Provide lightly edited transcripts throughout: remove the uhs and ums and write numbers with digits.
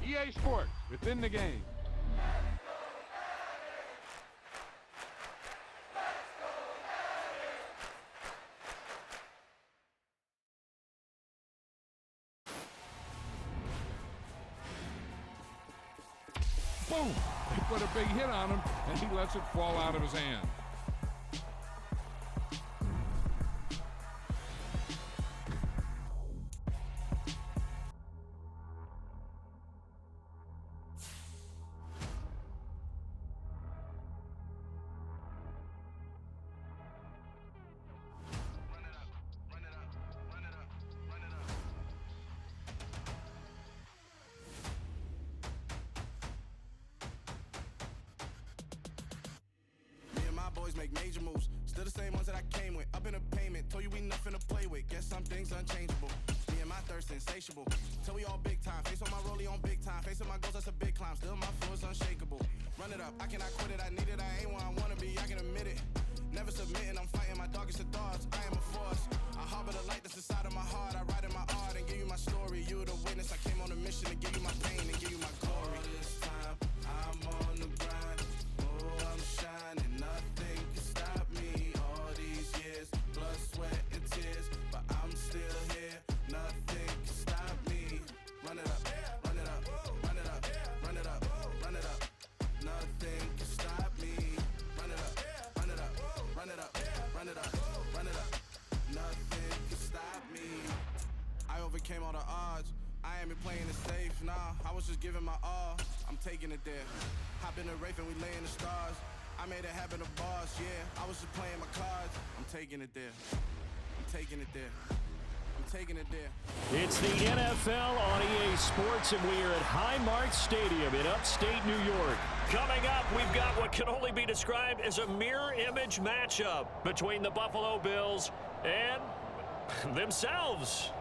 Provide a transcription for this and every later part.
EA Sports, within the game. Boom! They put a big hit on him, and he lets it fall out of his hand. Boys make major moves, still the same ones that I came with. Up in a payment, told you we nothing to play with. Guess some things unchangeable. Me and my thirst insatiable. Till we all big time. Face on my rollie on big time. Facing my goals, that's a big climb. Still my flow is unshakable. Run it up, I cannot quit it. I need it, I ain't where I wanna be. I can admit it. Never submitting, I'm fighting my darkest of thoughts. I am a force. I harbor the light that's inside of my heart. I write in my art and give you my story. You the witness. I came on a mission to give you my pain and give you my glory. All this time, I'm on the grind. Oh, I'm shining. Nothing can stop me. All these years, blood, sweat, and tears. But I'm still here. Nothing can stop me. Run it up, run it up, run it up, run it up, run it up. Nothing can stop me. Run it up, run it up, run it up, run it up, run it up. Nothing can stop me. I overcame all the odds. I ain't been playing it safe, nah. I was just giving my all. I'm taking it there. Hop in the Wraith and we lay in the stars. I made it happen, the boss, yeah. I was just playing my cards. I'm taking it there. I'm taking it there. I'm taking it there. It's the NFL on EA Sports, and we are at Highmark Stadium in upstate New York. Coming up, we've got what can only be described as a mirror image matchup between the Buffalo Bills and themselves.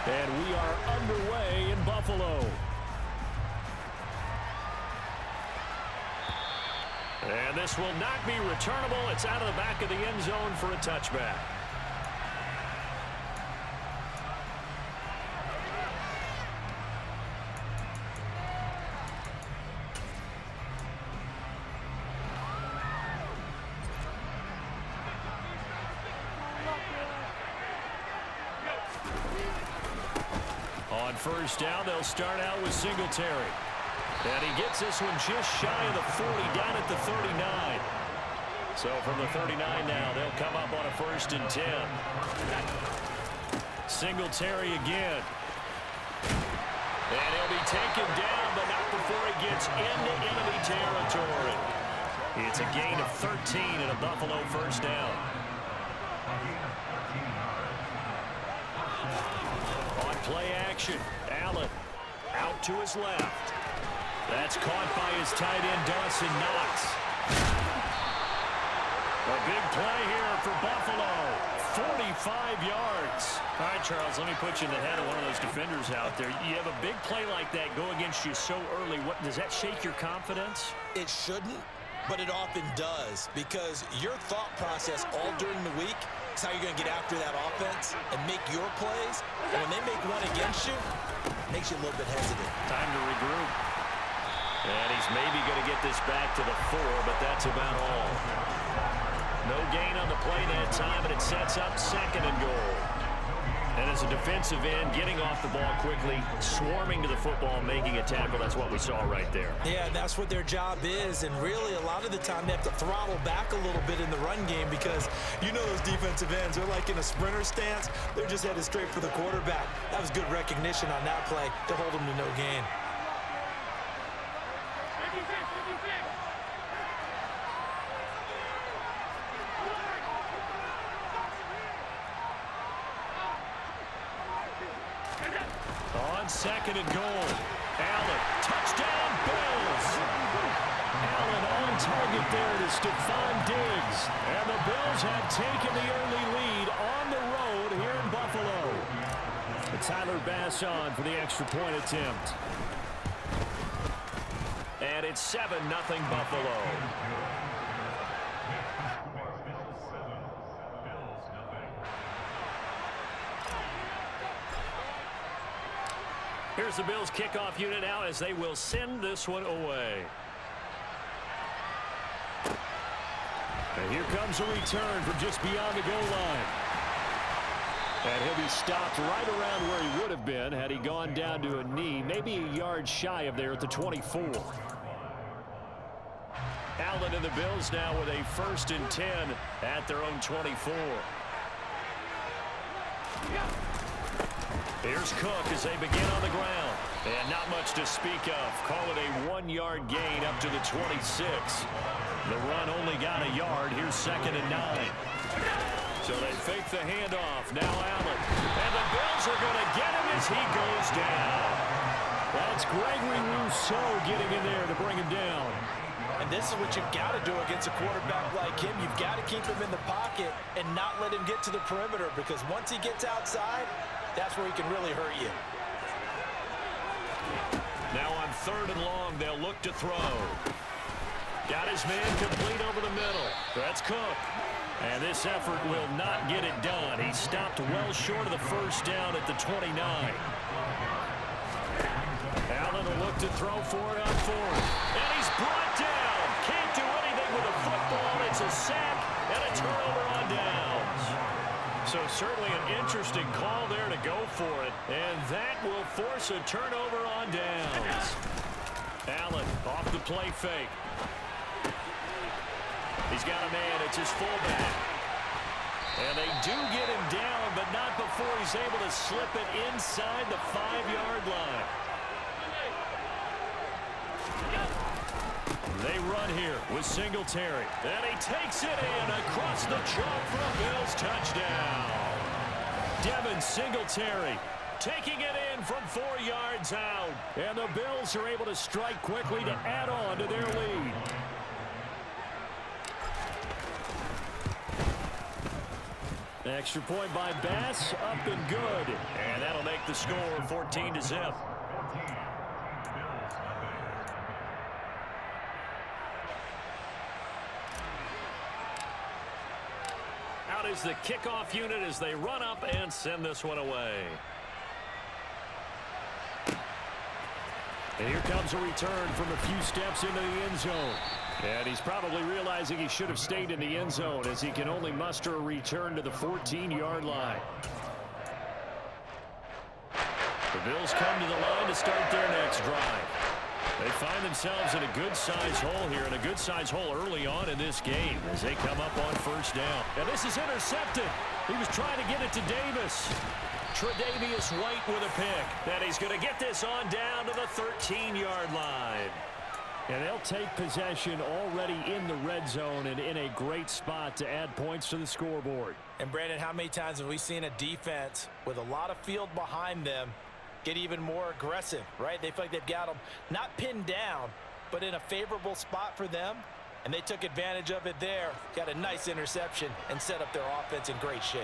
And we are underway in Buffalo. And this will not be returnable. It's out of the back of the end zone for a touchback. On first down, they'll start out with Singletary. And he gets this one just shy of the 40, down at the 39. So from the 39 now, they'll come up on a 1st and 10. Singletary again. And he'll be taken down, but not before he gets into enemy territory. It's a gain of 13 and a Buffalo 1st down. On play action, Allen out to his left. That's caught by his tight end, Dawson Knox. A big play here for Buffalo. 45 yards. All right, Charles, let me put you in the head of one of those defenders out there. You have a big play like that go against you so early. Does that shake your confidence? It shouldn't, but it often does, because your thought process all during the week is how you're going to get after that offense and make your plays. And when they make one against you, it makes you a little bit hesitant. Time to regroup. And he's maybe going to get this back to the 4, but that's about all. No gain on the play that time, and it sets up 2nd and goal. And as a defensive end, getting off the ball quickly, swarming to the football, making a tackle, that's what we saw right there. Yeah, that's what their job is, and really a lot of the time they have to throttle back a little bit in the run game because you know those defensive ends, they're like in a sprinter stance. They're just headed straight for the quarterback. That was good recognition on that play to hold them to no gain. On 2nd and goal, Allen, touchdown Bills. Allen on target there to Stephon Diggs. And the Bills have taken the early lead on the road here in Buffalo. Tyler Bass on for the extra point attempt. And it's 7-0 Buffalo. Here's the Bills kickoff unit now as they will send this one away. And here comes a return from just beyond the goal line. And he'll be stopped right around where he would have been had he gone down to a knee, maybe a yard shy of there at the 24. Allen and the Bills now with a 1st and 10 at their own 24. Here's Cook as they begin on the ground. And not much to speak of. Call it a 1-yard gain up to the 26. The run only got a yard. Here's 2nd and 9. So they fake the handoff. Now Allen. And the Bills are going to get him as he goes down. That's Gregory Rousseau getting in there to bring him down. And this is what you've got to do against a quarterback like him. You've got to keep him in the pocket and not let him get to the perimeter, because once he gets outside, that's where he can really hurt you. Now on 3rd and long, they'll look to throw. Got his man complete over the middle. That's Cook. And this effort will not get it done. He stopped well short of the 1st down at the 29. Allen will look to throw for it on 4th. And he's brought down. Can't do anything with a football. It's a sack and a turnover on downs. So certainly an interesting call there to go for it. And that will force a turnover on downs. Allen off the play fake. He's got a man. It's his fullback. And they do get him down, but not before he's able to slip it inside the 5-yard line. They run here with Singletary. And he takes it in across the chalk for a Bills touchdown. Devin Singletary taking it in from 4 yards out. And the Bills are able to strike quickly to add on to their lead. Extra point by Bass, up and good. And that'll make the score 14-0. Out is the kickoff unit as they run up and send this one away. And here comes a return from a few steps into the end zone. And he's probably realizing he should have stayed in the end zone as he can only muster a return to the 14-yard line. The Bills come to the line to start their next drive. They find themselves in a good-sized hole here, and a good-sized hole early on in this game as they come up on 1st down. And this is intercepted. He was trying to get it to Davis. Tre'Davious White with a pick. And he's going to get this on down to the 13-yard line. And they'll take possession already in the red zone and in a great spot to add points to the scoreboard. And Brandon, how many times have we seen a defense with a lot of field behind them get even more aggressive, right? They feel like they've got them not pinned down, but in a favorable spot for them. And they took advantage of it there, got a nice interception, and set up their offense in great shape.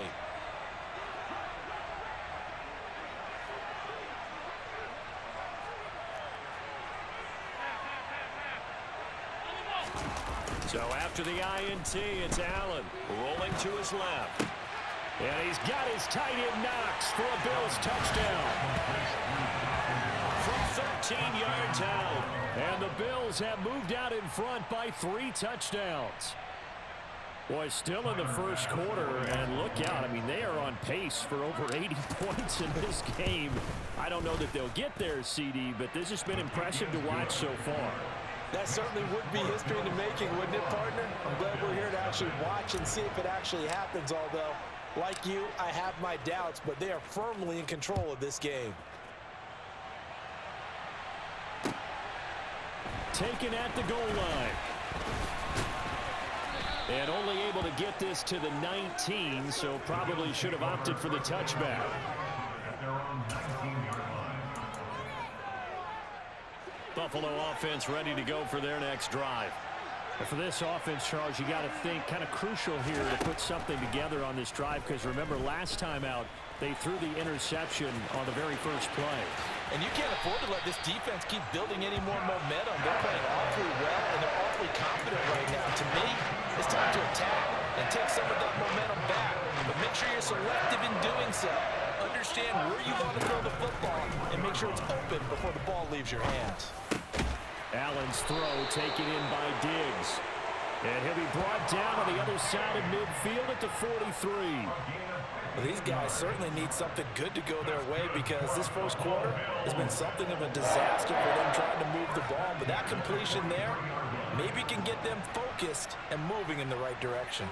So after the INT, it's Allen rolling to his left. And he's got his tight end Knox for a Bills touchdown. From 13 yards out. And the Bills have moved out in front by 3 touchdowns. Boy, still in the first quarter, and look out. I mean, they are on pace for over 80 points in this game. I don't know that they'll get there, CD, but this has been impressive to watch so far. That certainly would be history in the making, wouldn't it, partner? I'm glad we're here to actually watch and see if it actually happens, although, like you, I have my doubts, but they are firmly in control of this game. Taken at the goal line. And only able to get this to the 19, so probably should have opted for the touchback. Buffalo offense ready to go for their next drive. And for this offense, Charles, you got to think kind of crucial here to put something together on this drive, because remember last time out they threw the interception on the very first play. And you can't afford to let this defense keep building any more momentum. They're playing awfully well, and they're awfully confident right now. To me, it's time to attack and take some of that momentum back. But make sure you're selective in doing so. Understand understand where you want to throw the football and make sure it's open before the ball leaves your hands. Allen's throw taken in by Diggs. And he'll be brought down on the other side of midfield at the 43. Well, these guys certainly need something good to go their way because this first quarter has been something of a disaster for them trying to move the ball. But that completion there maybe can get them focused and moving in the right direction.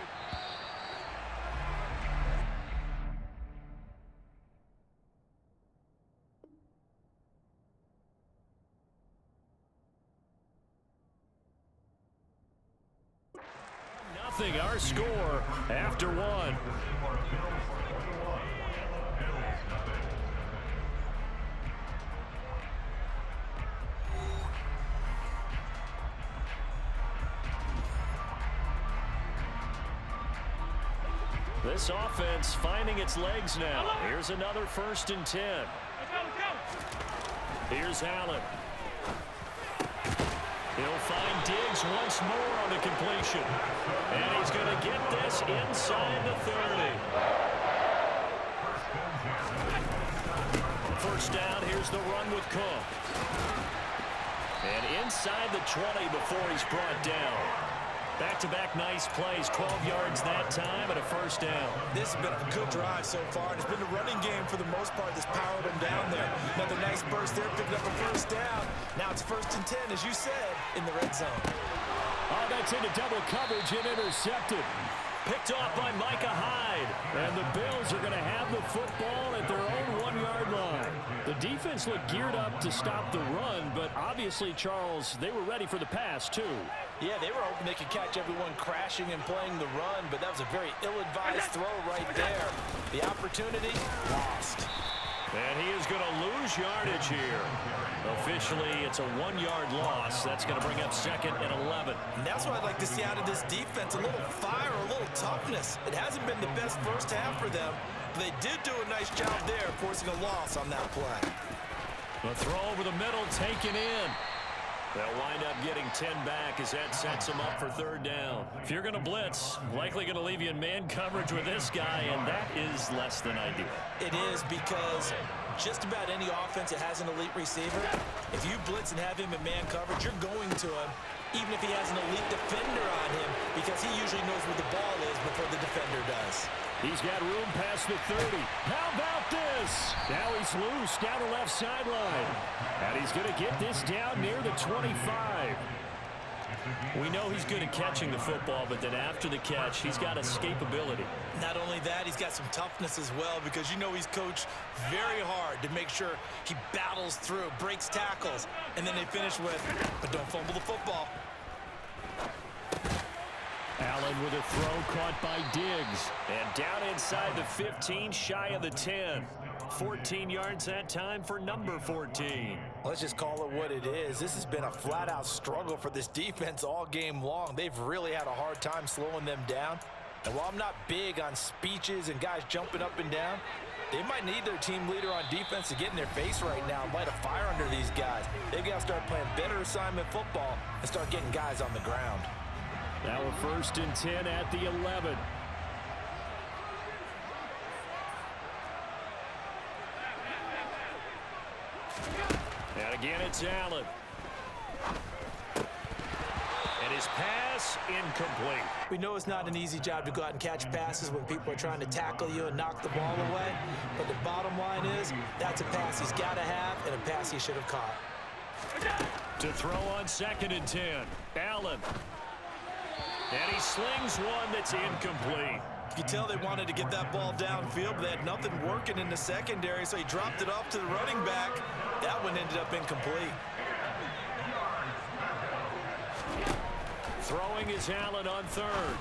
Our score after one. This offense finding its legs now. Here's another 1st and 10. Here's Allen. He'll find Diggs once more on the completion. And he's going to get this inside the 30. First down, here's the run with Cook. And inside the 20 before he's brought down. Back-to-back nice plays, 12 yards that time and a 1st down. This has been a good drive so far, and it's been the running game for the most part that's powered them down there. Another nice burst there, picking up a 1st down. Now it's 1st and 10, as you said, in the red zone. Oh, that's into double coverage and intercepted. Picked off by Micah Hyde. And the Bills are going to have the football at their own 1-yard line. The defense looked geared up to stop the run, but obviously, Charles, they were ready for the pass, too. Yeah, they were hoping they could catch everyone crashing and playing the run, but that was a very ill-advised throw right there. The opportunity lost. And he is going to lose yardage here. Officially, it's a 1-yard loss. That's going to bring up 2nd and 11. And that's what I'd like to see out of this defense, a little fire, a little toughness. It hasn't been the best first half for them, but they did do a nice job there, forcing a loss on that play. The throw over the middle, taken in. They'll wind up getting 10 back as that sets them up for 3rd down. If you're going to blitz, likely going to leave you in man coverage with this guy, and that is less than ideal. It is because just about any offense that has an elite receiver, if you blitz and have him in man coverage, you're going to him, even if he has an elite defender on him, because he usually knows where the ball is before the defender does. He's got room past the 30. How about this? Now he's loose down the left sideline. And he's going to get this down near the 25. We know he's good at catching the football, but then after the catch, he's got escapability. Not only that, he's got some toughness as well, because you know he's coached very hard to make sure he battles through, breaks tackles, and then they finish with, but don't fumble the football. Allen with a throw caught by Diggs. And down inside the 15, shy of the 10. 14 yards that time for number 14. Let's just call it what it is. This has been a flat-out struggle for this defense all game long. They've really had a hard time slowing them down. And while I'm not big on speeches and guys jumping up and down, they might need their team leader on defense to get in their face right now and light a fire under these guys. They've got to start playing better assignment football and start getting guys on the ground. Now a 1st and 10 at the 11. And again, it's Allen. And his pass incomplete. We know it's not an easy job to go out and catch passes when people are trying to tackle you and knock the ball away. But the bottom line is, that's a pass he's got to have and a pass he should have caught. To throw on 2nd and 10. Allen. And he slings one that's incomplete. You can tell they wanted to get that ball downfield, but they had nothing working in the secondary, so he dropped it off to the running back. That one ended up incomplete. Throwing is Allen on 3rd.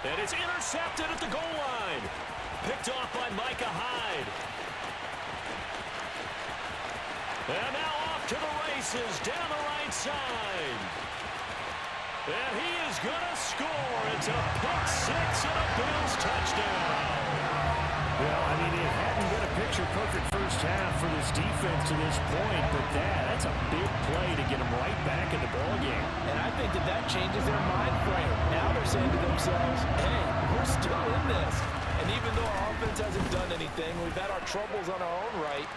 And it's intercepted at the goal line. Picked off by Micah Hyde. And now off to the races down the right side. And he is going to score. It's a pick 6 and a Bills touchdown. Well, I mean, it hadn't been a picture-perfect first half for this defense to this point, but that's a big play to get them right back in the ballgame. And I think that changes their mind frame. Now they're saying to themselves, hey, we're still in this. And even though our offense hasn't done anything, we've had our troubles on our own right,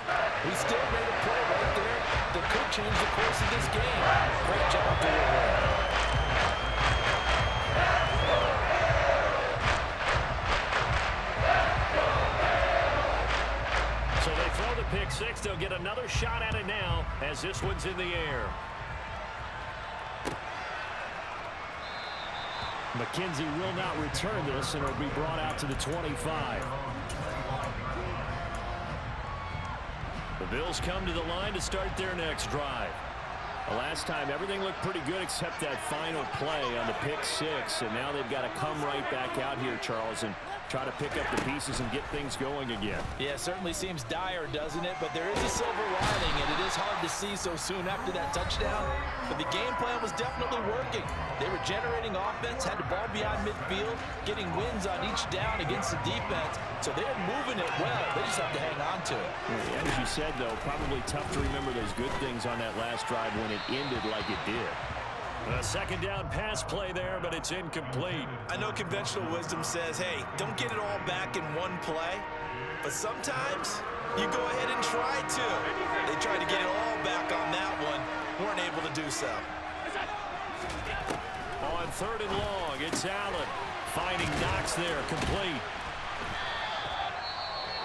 we still made a play right there that could change the course of this game. Great job delivering. So they throw the pick six. They'll get another shot at it now as this one's in the air. McKenzie will not return this, and it'll be brought out to the 25. The Bills come to the line to start their next drive. The last time, everything looked pretty good except that final play on the pick six, and now they've got to come right back out here, Charles, and try to pick up the pieces and get things going again. Yeah, it certainly seems dire, doesn't it? But there is a silver lining, and it is hard to see so soon after that touchdown. But the game plan was definitely working. They were generating offense, had the ball beyond midfield, getting wins on each down against the defense. So they're moving it well. They just have to hang on to it. Yeah, as you said, though, probably tough to remember those good things on that last drive when it ended like it did. A second down pass play there, but it's incomplete. I know conventional wisdom says, hey, don't get it all back in one play. But sometimes you go ahead and try to. They tried to get it all back on that one. Weren't able to do so. On third and long, it's Allen. Finding Knox there, complete.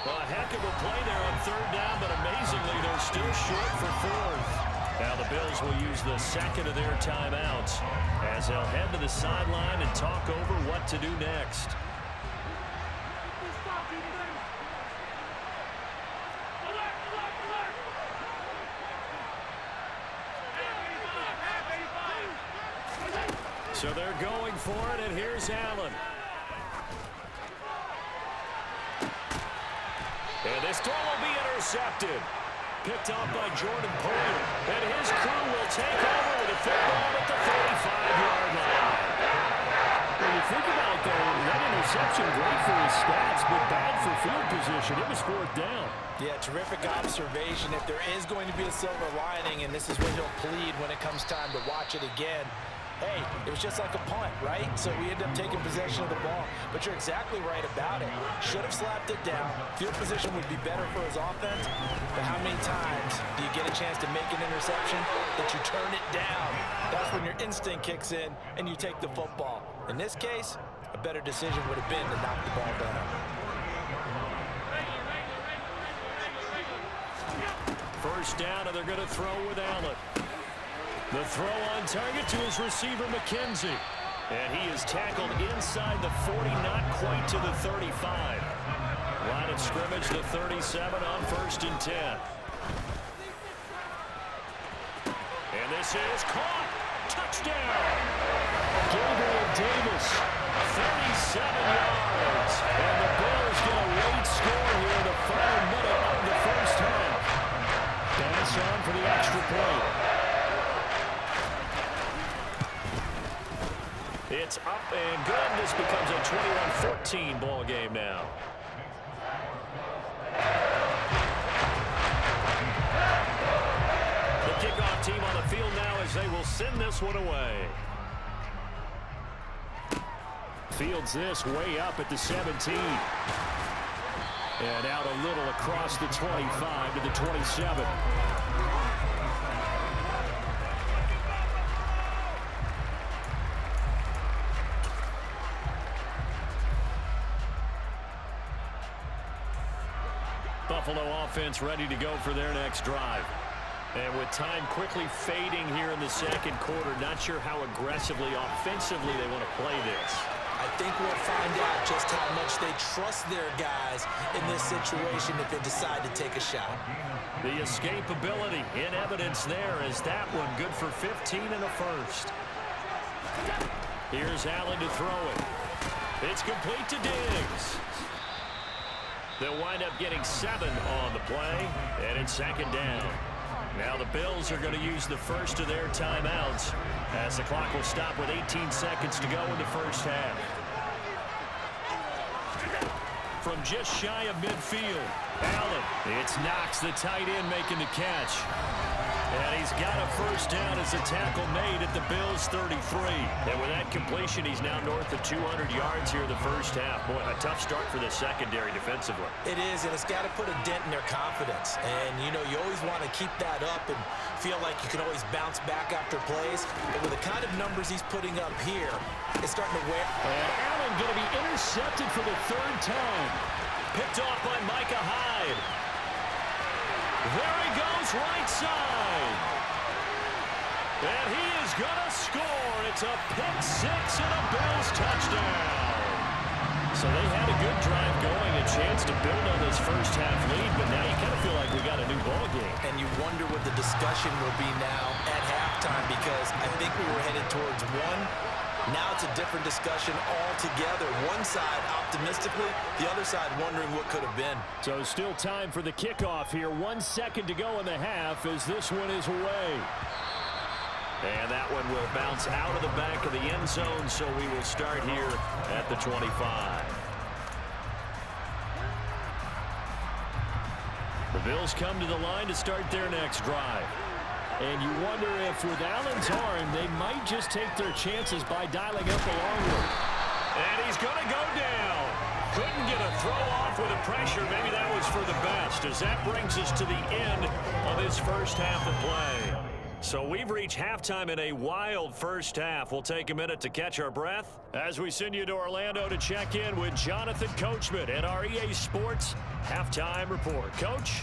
A heck of a play there on third down, but amazingly, they're still short for fourth. Now the Bills will use the second of their timeouts as they'll head to the sideline and talk over what to do next. So they're going for it, and here's Allen. And this throw will be intercepted. Picked off by Jordan Poyer. And his crew will take over with a football at the 35-yard line. When you think about it, though, that interception, great for his stats, but bad for field position. It was fourth down. Yeah, terrific observation. If there is going to be a silver lining, and this is what he'll plead when it comes time to watch it again, hey, it was just like a punt, right? So we end up taking possession of the ball. But you're exactly right about it. Should have slapped it down. Field position would be better for his offense. But how many times do you get a chance to make an interception that you turn it down? That's when your instinct kicks in and you take the football. In this case, a better decision would have been to knock the ball down. First down, and they're going to throw with Allen. The throw on target to his receiver, McKenzie. And he is tackled inside the 40, not quite to the 35. Line of scrimmage, the 37 on 1st and 10. And this is caught. Touchdown. Gabriel Davis, 37 yards. And the Bills get a late score here in the final minute of the first half. Pass on for the extra point. It's up and good. This becomes a 21-14 ball game now. The kickoff team on the field now as they will send this one away. Fields this way up at the 17. And out a little across the 25 to the 27. Buffalo offense ready to go for their next drive. And with time quickly fading here in the second quarter, not sure how aggressively, offensively they want to play this. I think we'll find out just how much they trust their guys in this situation if they decide to take a shot. The escapability in evidence there is that one good for 15 and a first. Here's Allen to throw it. It's complete to Diggs. They'll wind up getting 7 on the play, and it's second down. Now the Bills are going to use the first of their timeouts as the clock will stop with 18 seconds to go in the first half. From just shy of midfield, Allen. It's Knox, the tight end, making the catch. And he's got a first down as a tackle made at the Bills' 33. And with that completion, he's now north of 200 yards here in the first half. Boy, a tough start for the secondary defensively. It is, and it's got to put a dent in their confidence. And, you know, you always want to keep that up and feel like you can always bounce back after plays. But with the kind of numbers he's putting up here, it's starting to wear. And Allen going to be intercepted for the third time. Picked off by Micah Hyde. There he goes, right side. And he is going to score. It's a pick six and a Bills touchdown. So they had a good drive going, a chance to build on this first half lead, but now you kind of feel like we got a new ball game. And you wonder what the discussion will be now at halftime, because I think we were headed towards one. Now it's a different discussion altogether. One side optimistically, the other side wondering what could have been. So still time for the kickoff here. 1 second to go in the half as this one is away. And that one will bounce out of the back of the end zone, so we will start here at the 25. The Bills come to the line to start their next drive. And you wonder if with Allen's arm, they might just take their chances by dialing up a long one. And he's going to go down. Couldn't get a throw off with the pressure. Maybe that was for the best, as that brings us to the end of this first half of play. So we've reached halftime in a wild first half. We'll take a minute to catch our breath as we send you to Orlando to check in with Jonathan Coachman at our EA Sports Halftime Report. Coach?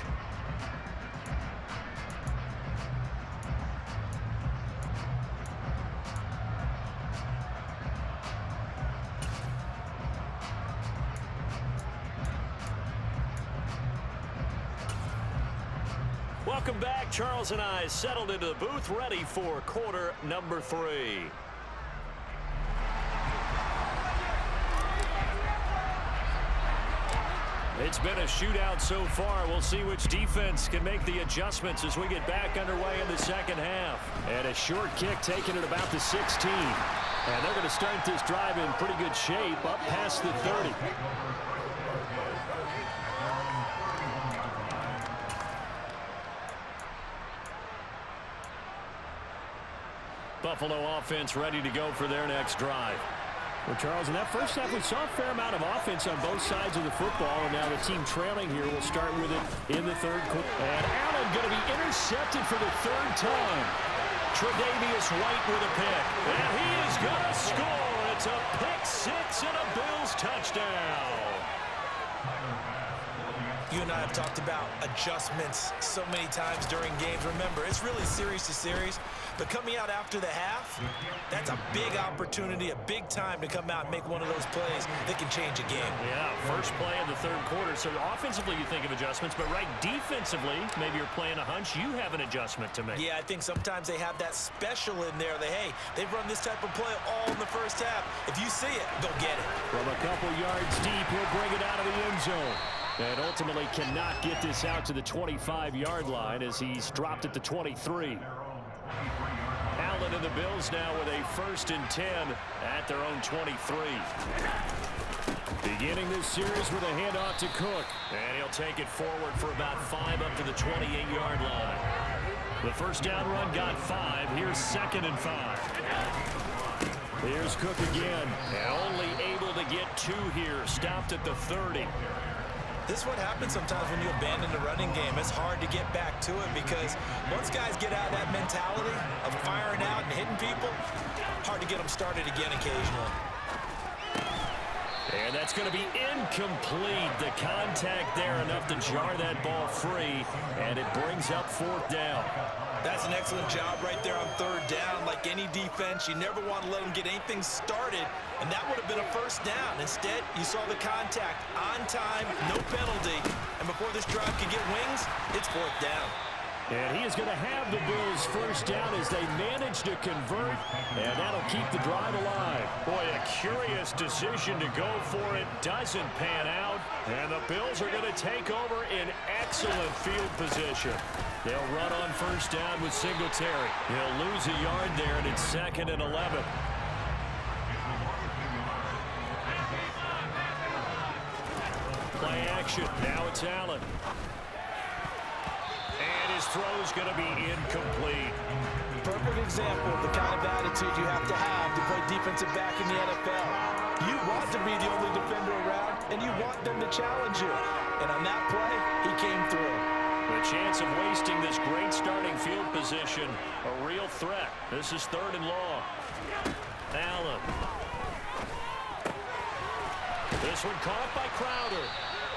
Welcome back. Charles and I settled into the booth, ready for quarter number 3. It's been a shootout so far. We'll see which defense can make the adjustments as we get back underway in the second half. And a short kick taken at about the 16. And they're going to start this drive in pretty good shape, up past the 30. Buffalo offense ready to go for their next drive. Well, Charles, in that first half, we saw a fair amount of offense on both sides of the football, and now the team trailing here will start with it in the third quarter. And Allen going to be intercepted for the third time. Tre'Davious White with a pick. And he is going to score. It's a pick six and a Bills touchdown. You and I have talked about adjustments so many times during games. Remember, it's really series to series. But coming out after the half, that's a big opportunity, a big time to come out and make one of those plays that can change a game. Yeah, first play of the third quarter. So offensively, you think of adjustments, but right defensively, maybe you're playing a hunch. You have an adjustment to make. Yeah, I think sometimes they have that special in there that, hey, they've run this type of play all in the first half. If you see it, go get it. From a couple yards deep, he'll bring it out of the end zone. And ultimately cannot get this out to the 25-yard line as he's dropped at the 23. Allen and the Bills now with a 1st and 10 at their own 23. Beginning this series with a handoff to Cook. And he'll take it forward for about 5 up to the 28-yard line. The first down run got 5. Here's 2nd and 5. Here's Cook again. And only able to get 2 here. Stopped at the 30. This is what happens sometimes when you abandon the running game. It's hard to get back to it because once guys get out of that mentality of firing out and hitting people, hard to get them started again occasionally. And that's going to be incomplete. The contact there enough to jar that ball free, and it brings up 4th down. That's an excellent job right there on 3rd down. Like any defense, you never want to let them get anything started, and that would have been a 1st down. Instead, you saw the contact on time, no penalty, and before this drive could get wings, it's 4th down. And he is going to have the Bills' 1st down as they manage to convert, and that'll keep the drive alive. Boy, a curious decision to go for it. Doesn't pan out, and the Bills are going to take over in excellent field position. They'll run on 1st down with Singletary. He'll lose a yard there, and it's 2nd and 11. Play action. Now it's Allen. And his throw's going to be incomplete. Perfect example of the kind of attitude you have to play defensive back in the NFL. You want to be the only defender around, and you want them to challenge you. And on that play, he came through. The chance of wasting this great starting field position, a real threat. This is 3rd and long. Allen. This one caught by Crowder.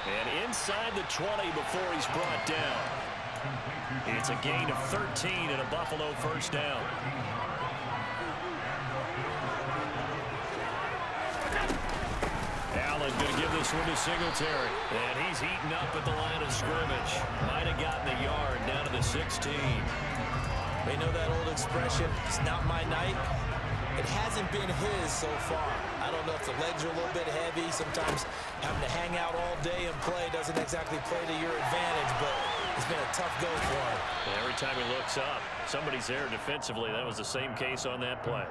And inside the 20 before he's brought down. It's a gain of 13 and a Buffalo first down. Allen going to give this one to Singletary. And he's heating up at the line of scrimmage. Might have gotten a yard down to the 16. They know that old expression, it's not my night. It hasn't been his so far. I don't know if the legs are a little bit heavy. Sometimes having to hang out all day and play doesn't exactly play to your advantage, but it's been a tough go for him. Every time he looks up, somebody's there defensively. That was the same case on that play.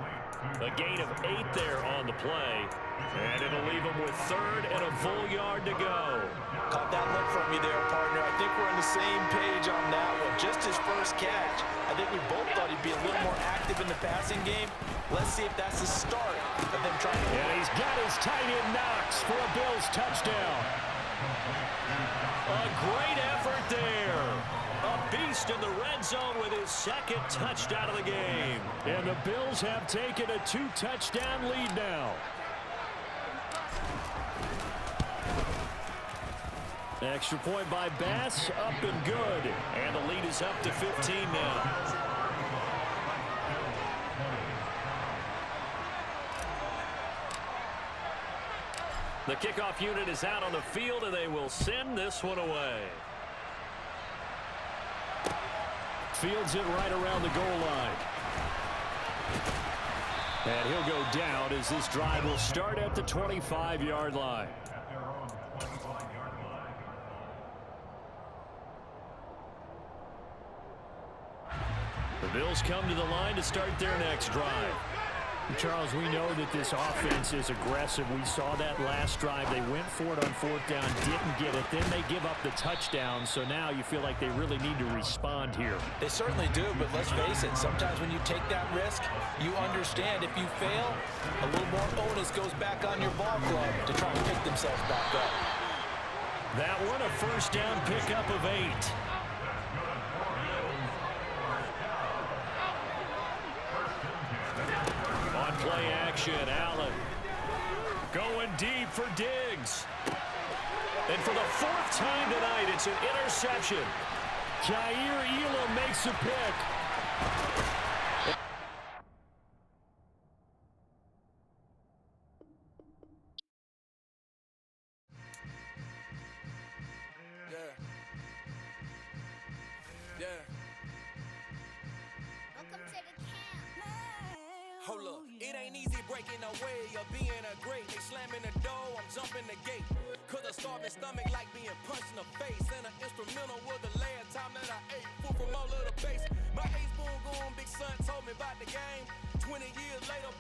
A gain of 8 there on the play, and it'll leave him with 3rd and a full yard to go. Caught that look from you there, partner. I think we're on the same page on that one. Just his first catch. I think we both thought he'd be a little more active in the passing game. Let's see if that's the start of them trying to... And he's got his tight end Knox for a Bills touchdown. A great effort there. A beast in the red zone with his 2nd touchdown of the game. And the Bills have taken a 2-touchdown lead now. Extra point by Bass, up and good. And the lead is up to 15 now. The kickoff unit is out on the field, and they will send this one away. Fields it right around the goal line. And he'll go down as this drive will start at the 25-yard line. The Bills come to the line to start their next drive. Charles, we know that this offense is aggressive. We saw that last drive. They went for it on 4th down, didn't get it. Then they give up the touchdown. So now you feel like they really need to respond here. They certainly do, but let's face it. Sometimes when you take that risk, you understand if you fail, a little more onus goes back on your ball club to try to pick themselves back up. That one a first down pickup of 8. Play action, Allen going deep for Diggs. And for the 4th time tonight, it's an interception. Jair Elam makes a pick. Hold up, it ain't easy breaking away or being a great. They slamming the door, I'm jumping the gate. Cause a starving stomach like being punched in the face. And an instrumental was the last time that I ate. Food from all of the base. My ace boom going, big son told me about the game. 20 years later,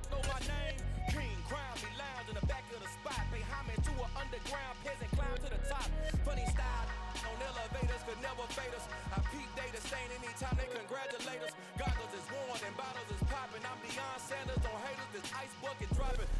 know my name. King, crown me, lounge in the back of the spot. Pay homage to an underground peasant, climb to the top. Funny style, on elevators could never fade us. I peep data stain anytime they congratulate us. Goggles is worn and bottles is popping. I'm Deion Sanders on haters, this ice bucket dropping.